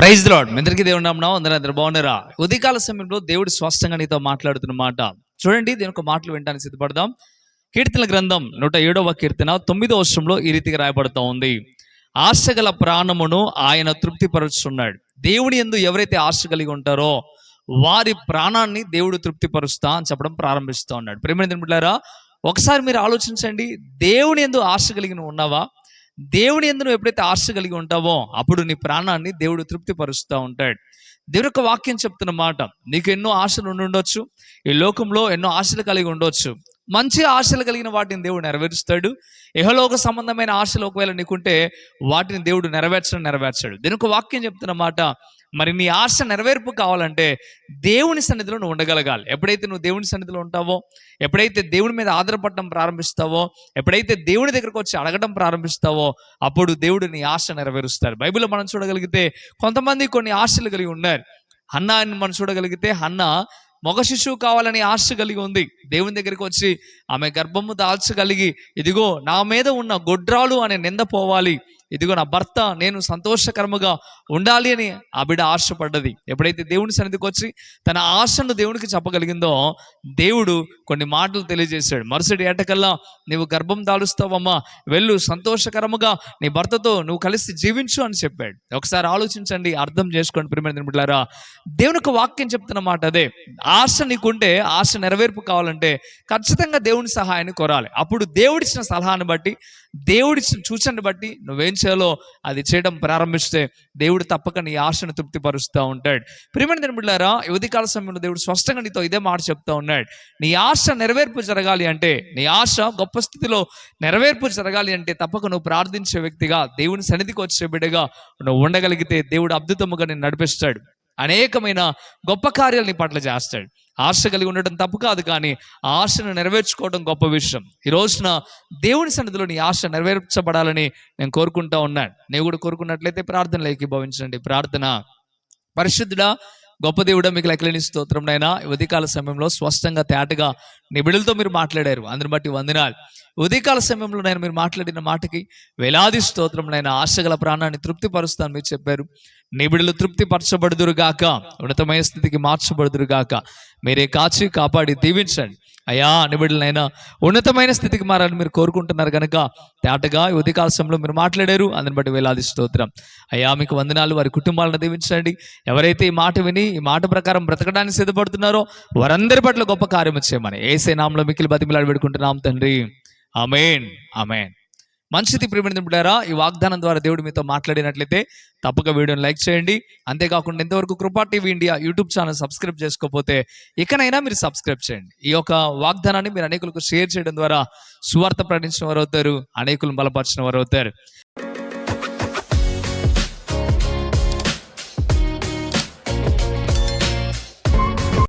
Praise the lord. మీ అందరికీ దేవుని నామమున అందరూ బాగున్నారా? ఉదయకాల సమయంలో దేవుడు స్పష్టంగా నీతో మాట్లాడుతున్న మాట చూడండి. దీని ఒక మాటలు వినడానికి సిద్ధపడదాం. కీర్తన గ్రంథం 107వ కీర్తన 9వ వచనంలో ఈ రీతిగా రాయబడుతూ ఉంది. ఆశ గల ప్రాణమును ఆయన తృప్తిపరుచున్నాడు. దేవుని యందు ఎవరైతే ఆశ కలిగి ఉంటారో వారి ప్రాణాన్ని దేవుడు తృప్తిపరుస్తా అని చెప్పడం ప్రారంభిస్తూ ఉన్నాడు. ప్రియమైన బిడ్డలారా, ఒకసారి మీరు ఆలోచించండి. దేవుని యందు ఆశ కలిగి నువ్వు ఉన్నావా? దేవుని యందు నువ్వు ఎప్పుడైతే ఆశ కలిగి ఉంటావో అప్పుడు నీ ప్రాణాన్ని దేవుడు తృప్తిపరుస్తూ ఉంటాడు. దేవుని యొక్క వాక్యం చెప్తున్న మాట, నీకు ఎన్నో ఆశలు ఉండొచ్చు, ఈ లోకంలో ఎన్నో ఆశలు కలిగి ఉండొచ్చు. మంచి ఆశలు కలిగిన వాటిని దేవుడు నెరవేరుస్తాడు. ఇహలోక సంబంధమైన ఆశలు ఒకవేళ నీకుంటే వాటిని దేవుడు నెరవేర్చాడు. దీని ఒక వాక్యం చెప్తున్న మాట, మరి నీ ఆశ నెరవేర్పు కావాలంటే దేవుని సన్నిధిలో నువ్వు ఉండగలగాలి. ఎప్పుడైతే నువ్వు దేవుని సన్నిధిలో ఉంటావో, ఎప్పుడైతే దేవుని మీద ఆధారపడటం ప్రారంభిస్తావో, ఎప్పుడైతే దేవుని దగ్గరకు వచ్చి అడగడం ప్రారంభిస్తావో అప్పుడు దేవుడు నీ ఆశ నెరవేరుస్తాడు. బైబిల్లో మనం చూడగలిగితే కొంతమంది కొన్ని ఆశలు కలిగి ఉన్నారు. హన్నా అని మనం చూడగలిగితే హన్నా మగ శిశువు కావాలని ఆశ కలిగి ఉంది. దేవుని దగ్గరికి వచ్చి ఆమె గర్భము దాల్చగలిగి, ఇదిగో నా మీద ఉన్న గొడ్రాలు అనే నింద పోవాలి, ఇదిగో నా భర్త నేను సంతోషకరముగా ఉండాలి అని ఆ బిడ్డ ఆశపడ్డది. ఎప్పుడైతే దేవుని సన్నిధికి వచ్చి తన ఆశను దేవునికి చెప్పగలిగిందో దేవుడు కొన్ని మాటలు తెలియజేశాడు. మరుసటి ఏటకల్లా నీవు గర్భం దాలుస్తావమ్మా, వెళ్ళు, సంతోషకరముగా నీ భర్తతో నువ్వు కలిసి జీవించు అని చెప్పాడు. ఒకసారి ఆలోచించండి, అర్థం చేసుకోండి ప్రియమైన బిడ్డలారా. దేవుని యొక్క వాక్యం చెప్తున్న మాట అదే. ఆశ నీకుంటే, ఆశ నెరవేర్పు కావాలంటే ఖచ్చితంగా దేవుని సహాయాన్ని కోరాలి. అప్పుడు దేవుడిచ్చిన సలహాన్ని బట్టి, దేవుడిచ్చిన సూచనని బట్టి నువ్వేం చేయాలో అది చేయడం ప్రారంభిస్తే దేవుడు తప్పక నీ ఆశను తృప్తిపరుస్తూ ఉంటాడు. ప్రియమైన బిడ్డలారా, ఉదయకాల సమయంలో దేవుడు స్పష్టంగా నీతో ఇదే మాట చెప్తా ఉన్నాడు. నీ ఆశ నెరవేర్పు జరగాలి అంటే, నీ ఆశ గొప్ప స్థితిలో నెరవేర్పు జరగాలి అంటే తప్పక నువ్వు ప్రార్థించే వ్యక్తిగా, దేవుని సన్నిధికి వచ్చే బిడ్డగా నువ్వు ఉండగలిగితే దేవుడు అద్భుతముగా నేను నడిపిస్తాడు. అనేకమైన గొప్ప కార్యాలు నీ పట్ల చేస్తాడు. ఆశ కలిగి ఉండటం తప్పు కాదు, కానీ ఆ ఆశను నెరవేర్చుకోవడం గొప్ప విషయం. ఈ రోజున దేవుని సన్నిధిలో నీ ఆశ నెరవేర్చబడాలని నేను కోరుకుంటా ఉన్నాను. నేను కూడా కోరుకున్నట్లయితే ప్రార్థనలో ఏకీభవించండి. ప్రార్థన. పరిశుద్ధుడా, గొప్ప దేవుడా, మీకు లెక్కలేని స్తోత్రం నైనా. ఉదయకాల సమయంలో స్పష్టంగా తేటగా నీ బిడ్డలతో మీరు మాట్లాడారు, అందరిని బట్టి వందనాలు. ఉదయకాల సమయంలో నేను మీరు మాట్లాడిన మాటకి వేలాది స్తోత్రం నైనా. ఆశగల ప్రాణాన్ని తృప్తిపరుస్తాను మీరు చెప్పారు. నీ బిడ్డలు తృప్తిపరచబడుదురుగాక, ఉన్నతమైన స్థితికి మార్చబడుదురుగాక. మీరే కాచి కాపాడి దీవించండి అయ్యా. నీ బిడ్డలైనా ఉన్నతమైన స్థితికి మారాలని మీరు కోరుకుంటున్నారు కనుక తేటగా ఉదయకాల సమయంలో మీరు మాట్లాడారు, అందుని బట్టి వేలాది స్తోత్రం అయ్యా. మీకు వందనాలు. వారి కుటుంబాలను దీవించండి. ఎవరైతే ఈ మాట విని ఈ మాట ప్రకారం బ్రతకడానికి సిద్ధపడుతున్నారో వారందరి పట్ల గొప్ప కార్యం చేయమని యేసే నామములో మిక్కిలి బతిమిలాడి పెట్టుకుంటున్నాం తండ్రి. ఆమేన్, ఆమేన్. మంచిది ప్రియమైన బిడ్డలారా, ఈ వాగ్దానం ద్వారా దేవుడు మీతో మాట్లాడినట్లయితే తప్పక వీడియోని లైక్ చేయండి. అంతేకాకుండా ఇంతవరకు కృపా TV India YouTube channel subscribe చేసుకోకపోతే ఇకనైనా మీరు సబ్స్క్రైబ్ చేయండి. ఈ యొక్క వాగ్దానాన్ని మీరు అనేకులకు షేర్ చేయడం ద్వారా సువార్త ప్రకటించిన వారు అవుతారు, అనేకులను బలపరిచిన వారు అవుతారు.